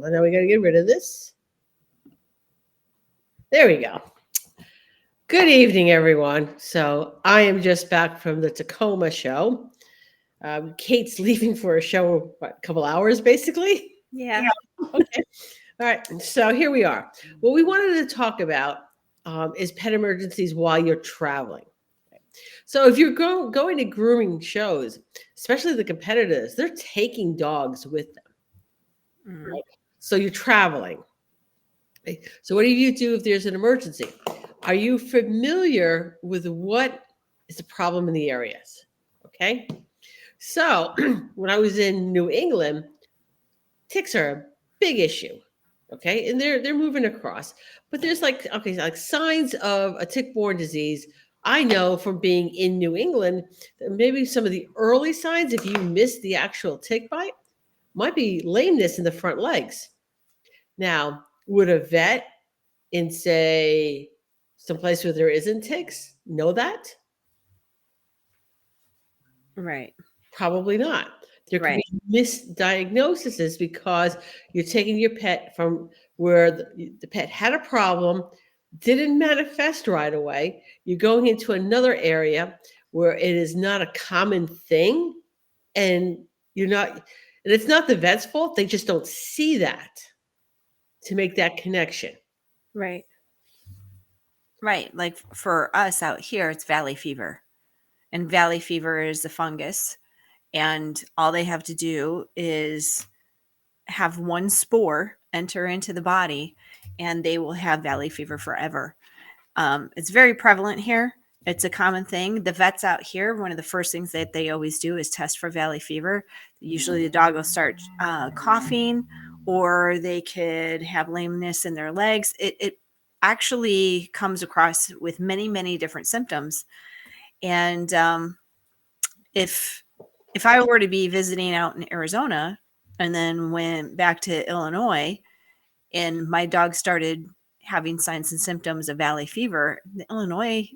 Hold on, now we got to get rid of this. There we go. Good evening, everyone. So I am just back from the Tacoma show. Kate's leaving for a show, a couple hours, basically. Yeah. Okay. All right. So here we are. What we wanted to talk about is pet emergencies while you're traveling. So if you're going to grooming shows, especially the competitors, they're taking dogs with them. Mm. Right? So you're traveling. Okay? So what do you do if there's an emergency? Are you familiar with what is the problem in the areas? Okay. So when I was in New England, ticks are a big issue. Okay, and they're moving across, but there's like signs of a tick-borne disease. I know from being in New England that maybe some of the early signs, if you miss the actual tick bite, might be lameness in the front legs. Now, would a vet in say someplace where there isn't ticks know that? Right. Probably not. There could Right. be misdiagnoses because you're taking your pet from where the pet had a problem, didn't manifest right away. You're going into another area where it is not a common thing, and you're not, and it's not the vet's fault. They just don't see that to make that connection. Right. Right. Like for us out here, it's valley fever. And valley fever is a fungus. And all they have to do is have one spore enter into the body, and they will have valley fever forever. It's very prevalent here. It's a common thing. The vets out here, one of the first things that they always do is test for valley fever. Usually the dog will start coughing, or they could have lameness in their legs. It actually comes across with many, many different symptoms. And if I were to be visiting out in Arizona and then went back to Illinois and my dog started having signs and symptoms of valley fever, the Illinois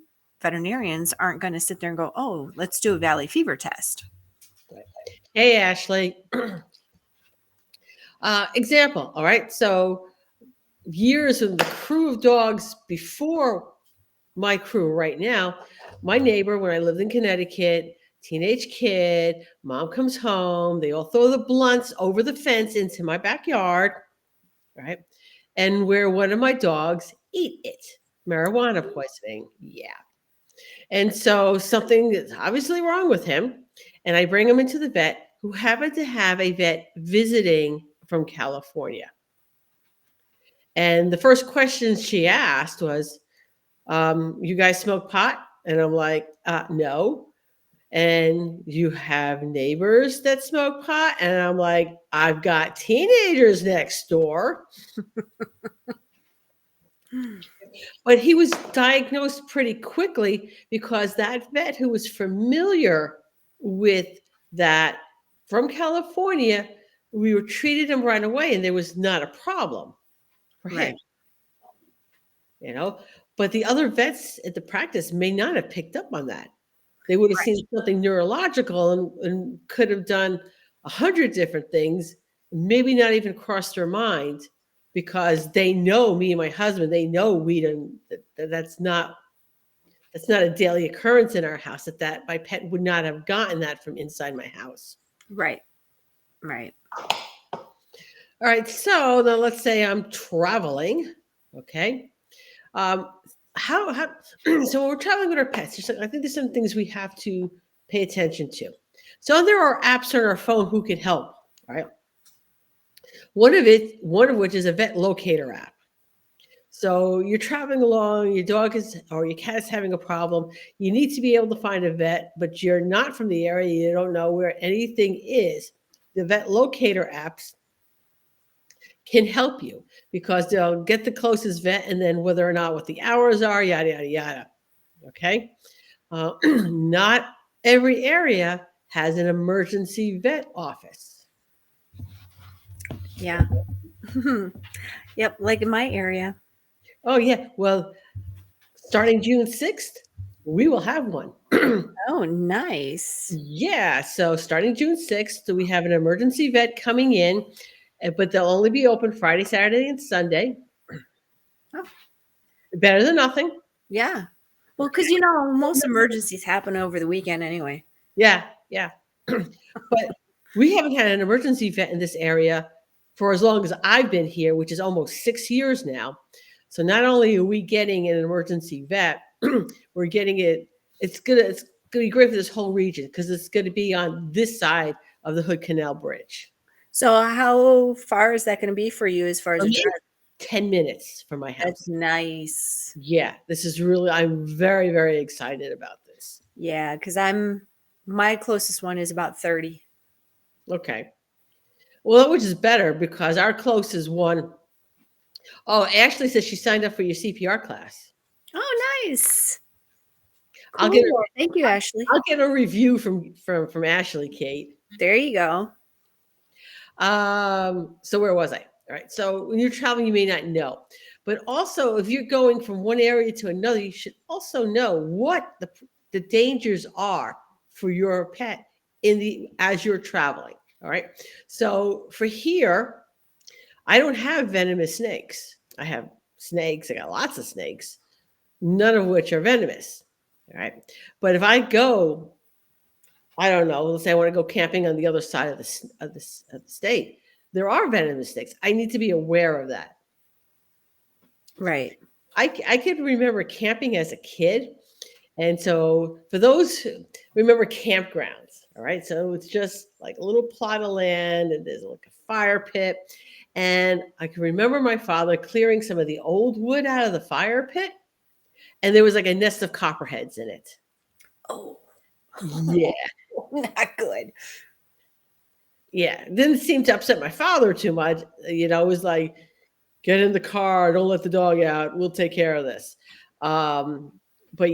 veterinarians aren't going to sit there and go, oh, let's do a valley fever test. Hey, Ashley. Example. All right. So years of the crew of dogs before my crew right now, my neighbor, when I lived in Connecticut, teenage kid, mom comes home, they all throw the blunts over the fence into my backyard, right? And where one of my dogs eat it. Marijuana poisoning. Yeah. And so something is obviously wrong with him. And I bring him into the vet, who happened to have a vet visiting from California. And the first question she asked was, you guys smoke pot? And I'm like, no. And you have neighbors that smoke pot? And I'm like, I've got teenagers next door. But he was diagnosed pretty quickly because that vet who was familiar with that from California, we were treated him right away and there was not a problem for him. Right. You know, but the other vets at the practice may not have picked up on that. They would have seen something neurological and could have done 100 different things, maybe not even crossed their mind, because they know me and my husband. They know we don't. That's not a daily occurrence in our house. That my pet would not have gotten that from inside my house. Right. Right. All right. So now let's say I'm traveling. Okay. How so when we're traveling with our pets, I think there's some things we have to pay attention to. So there are apps on our phone who can help, right? One of which is a vet locator app. So you're traveling along, your dog is or your cat is having a problem. You need to be able to find a vet, but you're not from the area. You don't know where anything is. The vet locator apps can help you because they'll get the closest vet and then whether or not what the hours are, yada, yada, yada. Okay. Not every area has an emergency vet office. Yeah. Yep. Like in my area. Oh, yeah. Well, starting June 6th, we will have one. Oh, nice. Yeah. So starting June 6th, we have an emergency vet coming in. but they'll only be open Friday, Saturday, and Sunday. Oh. Better than nothing. Yeah. Well, because most emergencies happen over the weekend anyway. Yeah. But we haven't had an emergency vet in this area for as long as I've been here, which is almost 6 years now. So not only are we getting an emergency vet, we're getting it. It's gonna be great for this whole region because it's gonna be on this side of the Hood Canal Bridge. So how far is that going to be for you as far as For a me, drive? 10 minutes from my That's house. nice. Yeah, this is really, I'm very, very excited about this. Yeah, because my closest one is about 30. Okay. Well, which is better because our closest one, oh, Ashley says she signed up for your CPR class. Oh, nice. I'll Cool. get a, Thank you, Ashley. I'll get a review from Ashley, Kate. There you go. So where was I? All right. So when you're traveling, you may not know, but also if you're going from one area to another, you should also know what the dangers are for your pet as you're traveling. All right. So for here, I don't have venomous snakes. I have snakes. I got lots of snakes, none of which are venomous. All right. But if I go, I don't know, let's say I want to go camping on the other side of the state, there are venomous snakes. I need to be aware of that. Right. I could remember camping as a kid. And so for those who remember campgrounds, all right, so it's just like a little plot of land and there's like a fire pit. And I can remember my father clearing some of the old wood out of the fire pit. And there was like a nest of copperheads in it. Oh, Yeah. not good. Yeah. It didn't seem to upset my father too much. It was like, get in the car, don't let the dog out. We'll take care of this. But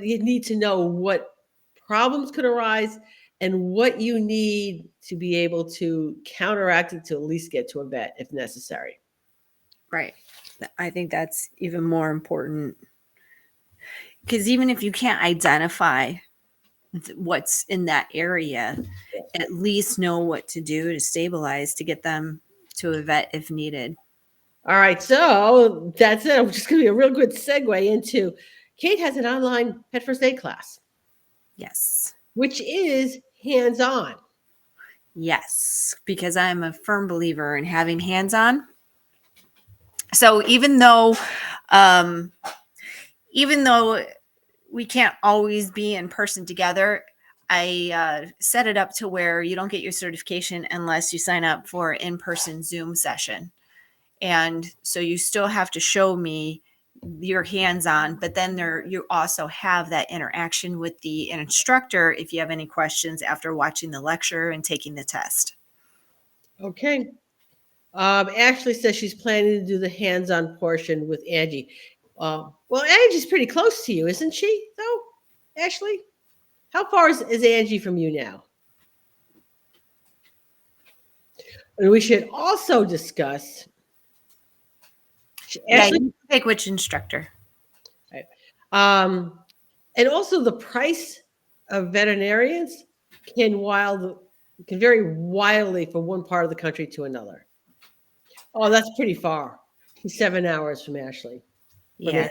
you need to know what problems could arise and what you need to be able to counteract it to at least get to a vet if necessary. Right. I think that's even more important because even if you can't identify what's in that area, at least know what to do to stabilize to get them to a vet if needed. All right, so that's it. I'm just going to be a real good segue into Kate has an online pet first aid class. Yes. Which is hands-on. Yes, because I'm a firm believer in having hands-on. So even though we can't always be in person together, I set it up to where you don't get your certification unless you sign up for an in-person Zoom session. And so you still have to show me your hands-on, but then you also have that interaction with the instructor if you have any questions after watching the lecture and taking the test. Okay. Ashley says she's planning to do the hands-on portion with Angie. Well, Angie's pretty close to you, isn't she, though, Ashley? How far is Angie from you now? And we should also discuss. Ashley, you pick which instructor. Right. And also the price of veterinarians can vary wildly from one part of the country to another. Oh, that's pretty far. 7 hours from Ashley. Yeah.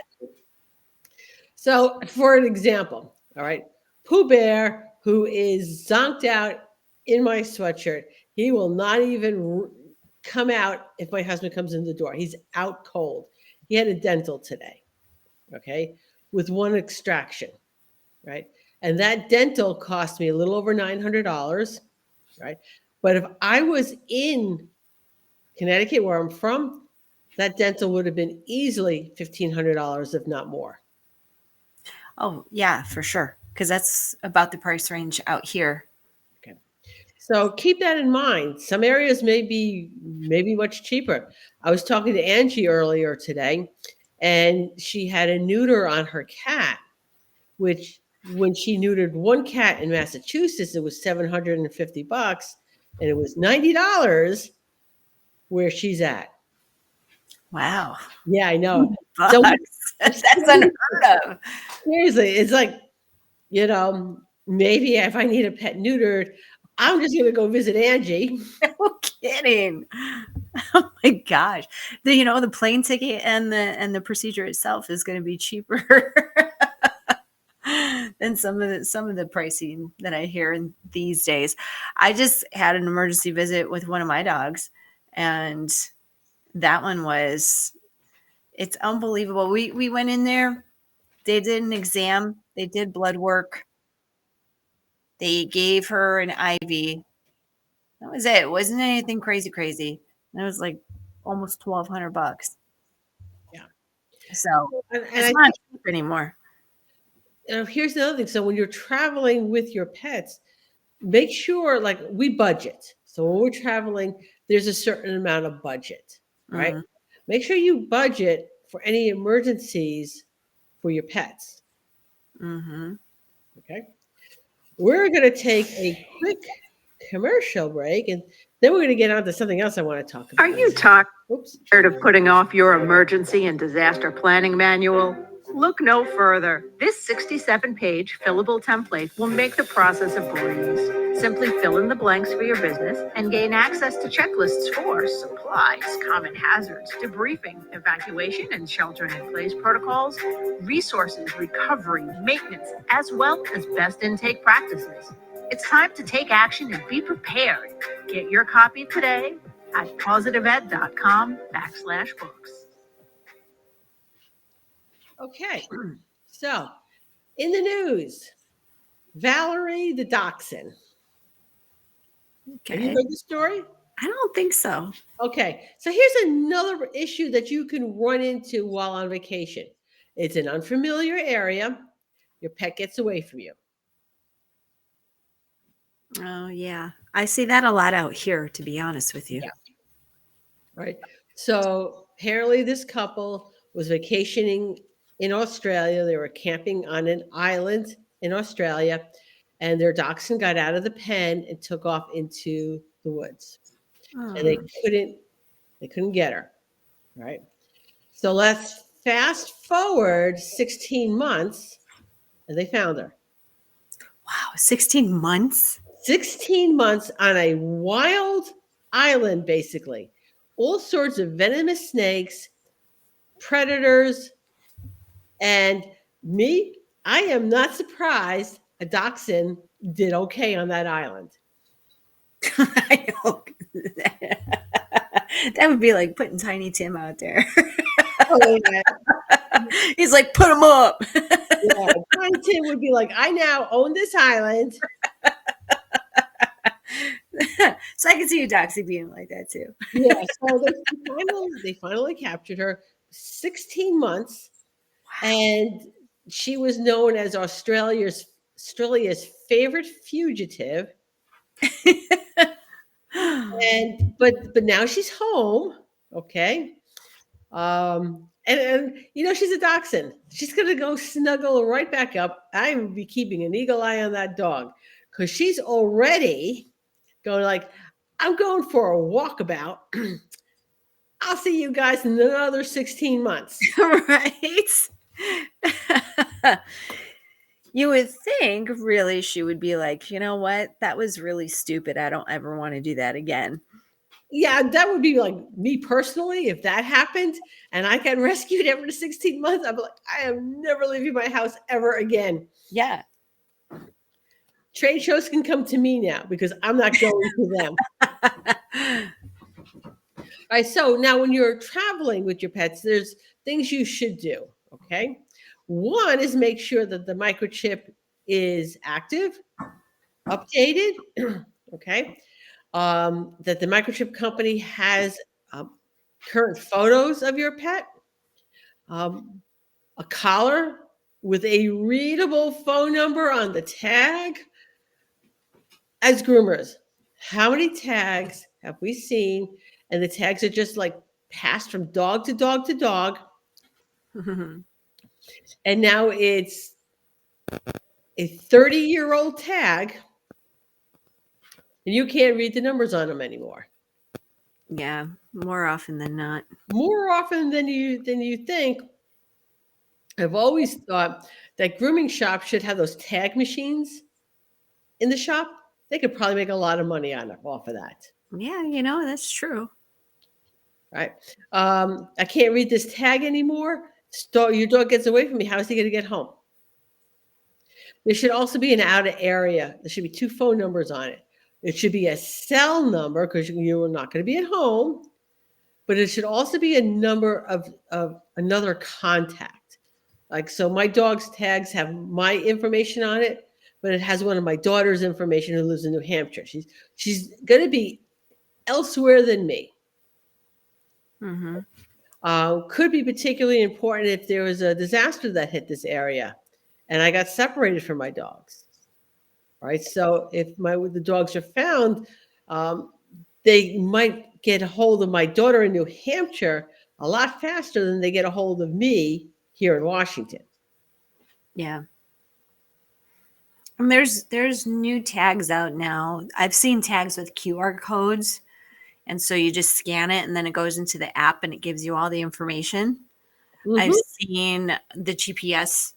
So, for an example, all right, Pooh Bear, who is zonked out in my sweatshirt, he will not even come out if my husband comes in the door. He's out cold. He had a dental today, okay, with one extraction, right? And that dental cost me a little over $900, right? But if I was in Connecticut, where I'm from, that dental would have been easily $1,500, if not more. Oh, yeah, for sure. Because that's about the price range out here. Okay. So keep that in mind. Some areas may be much cheaper. I was talking to Angie earlier today, and she had a neuter on her cat, which when she neutered one cat in Massachusetts, it was $750, and it was $90 where she's at. Wow. Yeah, I know. So that's unheard of. Seriously, it's like, maybe if I need a pet neutered, I'm just going to go visit Angie. Okay. kidding. Oh my gosh. The plane ticket and the procedure itself is going to be cheaper than some of the pricing that I hear in these days. I just had an emergency visit with one of my dogs, and that one it's unbelievable. We went in there, they did an exam, they did blood work, they gave her an IV. That was it. It wasn't anything crazy. And it was like almost $1,200. Yeah. So And it's I not think, cheap anymore. here's another thing. So when you're traveling with your pets, make sure like we budget. So when we're traveling, there's a certain amount of budget, right? Mhm. Make sure you budget for any emergencies for your pets. Mhm. Okay. We're going to take a quick commercial break and then we're going to get on to something else I want to talk Are about. you tired Oops. of putting off your emergency and disaster planning manual? Look no further. This 67-page fillable template will make the process a breeze. Simply fill in the blanks for your business and gain access to checklists for supplies, common hazards, debriefing, evacuation and sheltering-in-place protocols, resources, recovery, maintenance, as well as best intake practices. It's time to take action and be prepared. Get your copy today at positiveed.com/books. Okay. So in the news, Valerie the dachshund. Have you Okay. heard the story? I don't think so. Okay. So here's another issue that you can run into while on vacation. It's an unfamiliar area. Your pet gets away from you. Oh yeah. I see that a lot out here, to be honest with you. Yeah. Right. So apparently this couple was vacationing in Australia. They were camping on an island in Australia, and their dachshund got out of the pen and took off into the woods. And Oh. they couldn't get her. Right. So let's fast forward 16 months and they found her. Wow, 16 months? 16 months on a wild island, basically. All sorts of venomous snakes, predators, and me, I am not surprised a dachshund did okay on that island. I know. That would be like putting Tiny Tim out there. Oh, yeah. He's like, put him up. Yeah. Tiny Tim would be like, I now own this island. So I can see you, Doxy, being like that too. Yeah. So they finally captured her. 16 months. And she was known as Australia's favorite fugitive. But now she's home. Okay. And she's a dachshund. She's gonna go snuggle right back up. I would be keeping an eagle eye on that dog because she's already going like, I'm going for a walkabout. I'll see you guys in another 16 months. Right? You would think really she would be like, you know what? That was really stupid. I don't ever want to do that again. Yeah, that would be like me personally. If that happened and I got rescued after 16 months, I'd be like, I am never leaving my house ever again. Yeah. Trade shows can come to me now because I'm not going to them. All right. So now when you're traveling with your pets, there's things you should do. Okay. One is make sure that the microchip is active, updated. Okay. That the microchip company has current photos of your pet, a collar with a readable phone number on the tag. As groomers, how many tags have we seen? And the tags are just like passed from dog to dog to dog. And now it's a 30-year-old tag, and you can't read the numbers on them anymore. Yeah, more often than not. More often than you think. I've always thought that grooming shops should have those tag machines in the shop. They could probably make a lot of money off of that. Yeah, that's true. Right. I can't read this tag anymore. Your dog gets away from me. How is he going to get home? There should also be an out of area. There should be 2 phone numbers on it. It should be a cell number because you're not going to be at home, but it should also be a number of another contact. Like, so my dog's tags have my information on it, but it has one of my daughter's information who lives in New Hampshire. She's going to be elsewhere than me. Mm-hmm. Could be particularly important if there was a disaster that hit this area and I got separated from my dogs. Right. So if the dogs are found, they might get a hold of my daughter in New Hampshire a lot faster than they get a hold of me here in Washington. Yeah. And there's new tags out now. I've seen tags with QR codes. And so you just scan it and then it goes into the app and it gives you all the information. Mm-hmm. I've seen the GPS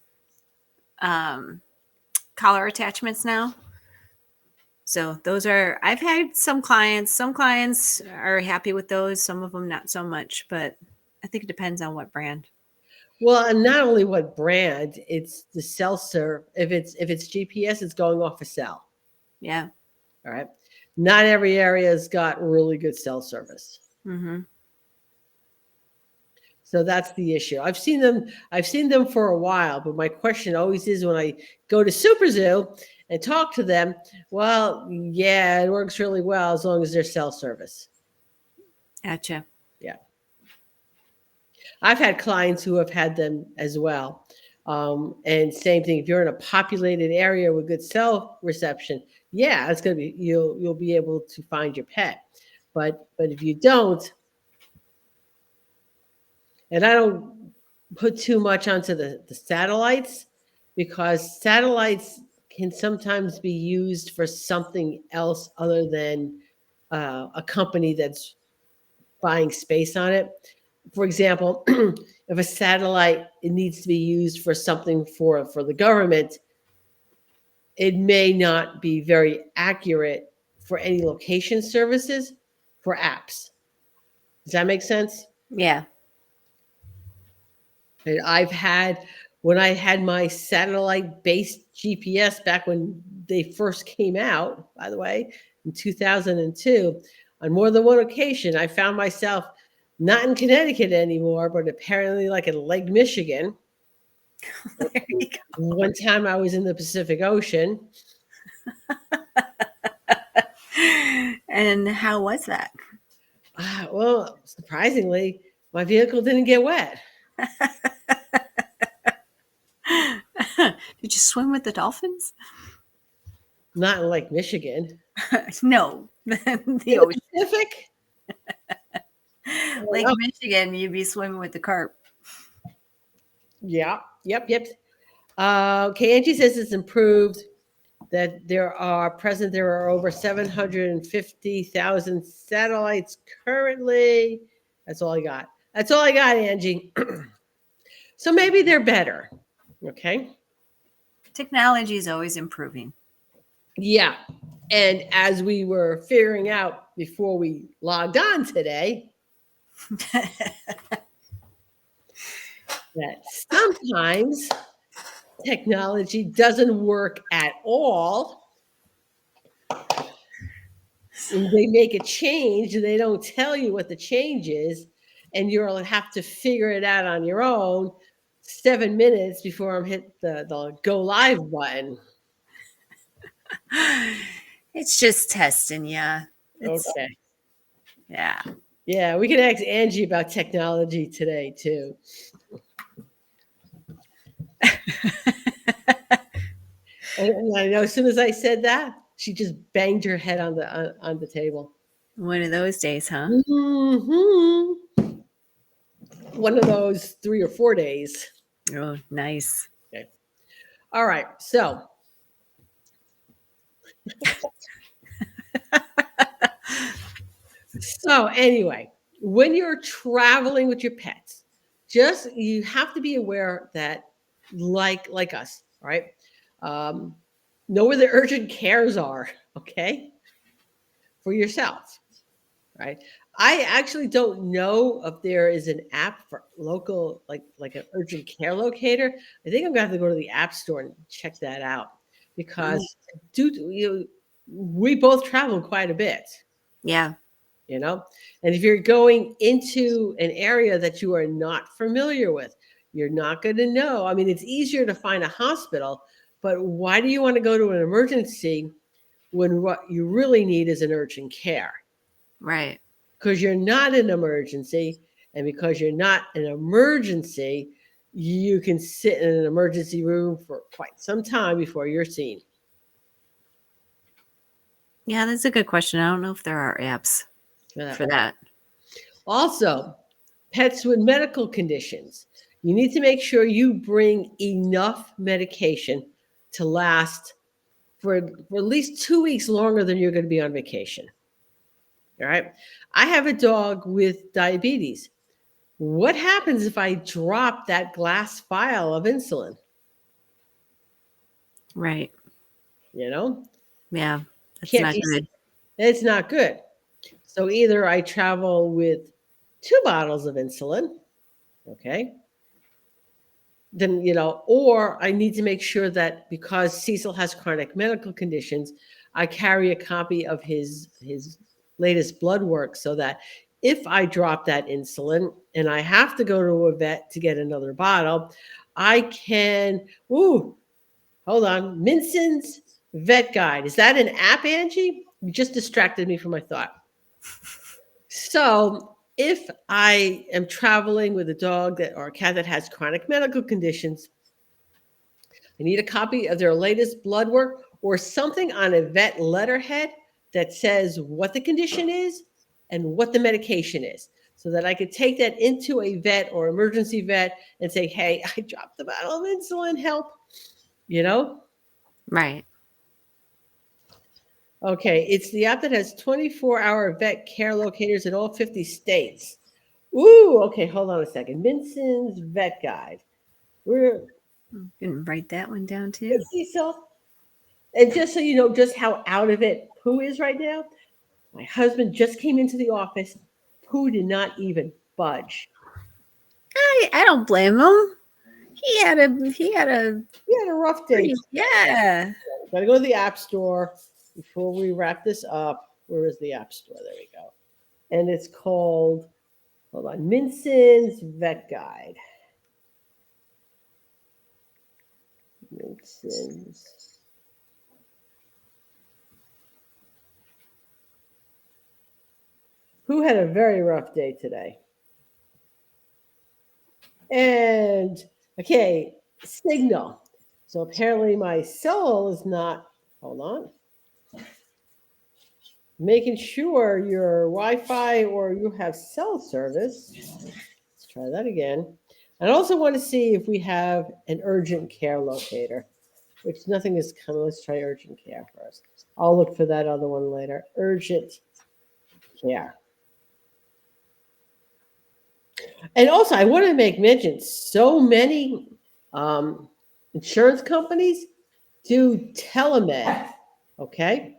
collar attachments now. So I've had some clients are happy with those, some of them not so much, but I think it depends on what brand. Well, and not only what brand, it's the cell serve. If it's GPS, it's going off a cell. Yeah. All right. Not every area has got really good cell service. Mm-hmm. So that's the issue. I've seen them for a while, but my question always is when I go to Super Zoo and talk to them, well, yeah, it works really well as long as there's cell service. Gotcha. Yeah. I've had clients who have had them as well. And same thing, if you're in a populated area with good cell reception, yeah, it's going to be, you'll be able to find your pet. But if you don't, and I don't put too much onto the satellites because satellites can sometimes be used for something else other than a company that's buying space on it. For example, if a satellite it needs to be used for something for the government, it may not be very accurate for any location services for apps. Does that make sense? Yeah. And when I had my satellite-based GPS back when they first came out, by the way, in 2002, on more than one occasion, I found myself not in Connecticut anymore, but apparently like in Lake Michigan. There you go. One time I was in the Pacific Ocean. And how was that? Well, surprisingly, my vehicle didn't get wet. Did you swim with the dolphins? Not in Lake Michigan. No, the In ocean. the Pacific? Lake Michigan, you'd be swimming with the carp. Yeah. Yep. Angie says it's improved. That there are over 750,000 satellites currently. That's all I got. Angie. So maybe they're better. Okay. Technology is always improving. Yeah. And as we were figuring out before we logged on today, that sometimes technology doesn't work at all. And they make a change and they don't tell you what the change is. And you'll have to figure it out on your own 7 minutes before I'm hit the go live button. It's just testing, yeah. Okay. Yeah. Yeah, we can ask Angie about technology today too. And I know as soon as I said that, she just banged her head on the table. One of those days, huh? Mm-hmm. One of those 3 or 4 days. Oh, nice. Okay. All right. So anyway, when you're traveling with your pets, you have to be aware that like us, right? Know where the urgent cares are, okay? For yourself. right? I actually don't know if there is an app for local, like an urgent care locator. I think I'm gonna have to go to the app store and check that out Mm, because we both travel quite a bit, yeah. you know. And if you're going into an area that you are not familiar with, you're not going to know. I mean, it's easier to find a hospital, but why do you want to go to an emergency when what you really need is an urgent care? Right. Because you're not an emergency, and because you're not an emergency, you can sit in an emergency room for quite some time before you're seen. Yeah, that's a good question. I don't know if there are apps for that. Also, pets with medical conditions. You need to make sure you bring enough medication to last for at least 2 weeks longer than you're going to be on vacation. All right. I have a dog with diabetes. What happens if I drop that glass vial of insulin? Right. You know, Yeah. That's can't not be, good. it's not good. So either I travel with 2 bottles of insulin, okay, then or I need to make sure that because Cecil has chronic medical conditions, I carry a copy of his latest blood work so that if I drop that insulin and I have to go to a vet to get another bottle, I can. Ooh, hold on, Minson's Vet Guide. Is that an app, Angie? You just distracted me from my thought. So if I am traveling with a dog or a cat that has chronic medical conditions, I need a copy of their latest blood work or something on a vet letterhead that says what the condition is and what the medication is, so that I could take that into a vet or emergency vet and say, hey, I dropped the bottle of insulin, help, you know? Right. Okay, it's the app that has 24-hour vet care locators in all 50 states. Ooh, okay, hold on a second. Minson's Vet Guide. We're You can write that one down too. Hey, Cecil. And just so you know just how out of it Pooh is right now, my husband just came into the office. Pooh did not even budge. I don't blame him. He had a He had a rough day. yeah. Got to go to the app store before we wrap this up. Where is the app store? There we go. And it's called, hold on, Minson's Vet Guide. Minson's. Who had a very rough day today? And okay, signal. So apparently my cell is not, hold on, making sure your Wi-Fi or you have cell service. Let's try that again. I also want to see if we have an urgent care locator, which nothing is coming. Let's try urgent care first. I'll look for that other one later. Urgent care. And also, I want to make mention, so many insurance companies do telemed, okay?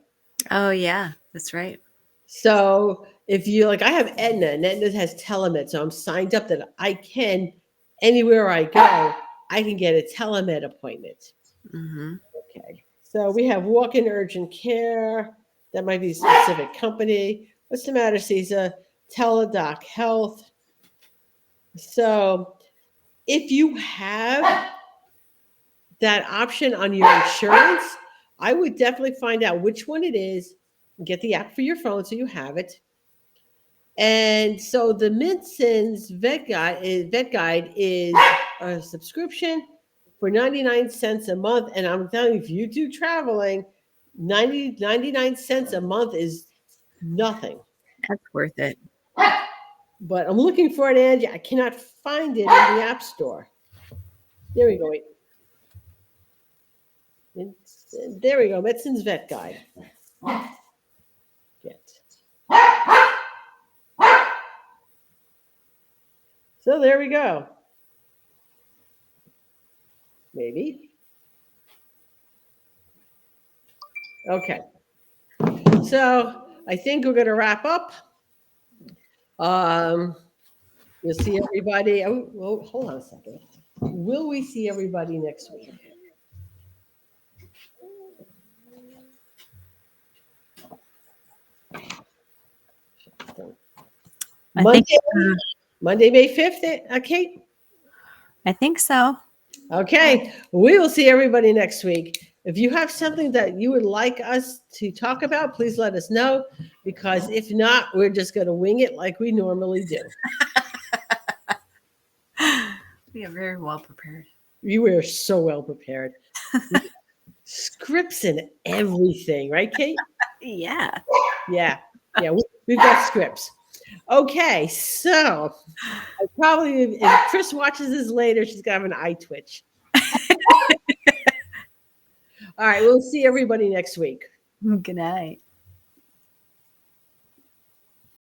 Oh yeah, that's right. So if you like, I have Aetna, and Aetna has telemed, so I'm signed up that I can, anywhere I go, I can get a telemed appointment. Mm-hmm. Okay, so we have walk-in urgent care. That might be a specific company. What's the matter, Cesar? Teladoc Health. So if you have that option on your insurance, I would definitely find out which one it is, get the app for your phone so you have it. And so the Minson's Vet Guide is a subscription for 99 cents a month. And I'm telling you, if you do traveling, 99 cents a month is nothing. That's worth it. But I'm looking for it, Angie. I cannot find it in the App Store. There we go. Wait. There we go. Minson's Vet Guide. Get. So there we go. Maybe. Okay. So I think we're going to wrap up. You'll see everybody. Oh, hold on a second. Will we see everybody next week? I think, Monday, May 5th, Kate? I think so. Okay, we will see everybody next week. If you have something that you would like us to talk about, please let us know, because if not, we're just going to wing it like we normally do. We are very well prepared. You were so well prepared. Scripts and everything, right, Kate? Yeah. Yeah, we've got scripts. Okay, so I probably, if Chris watches this later, she's gonna have an eye twitch. All right, we'll see everybody next week. Good night.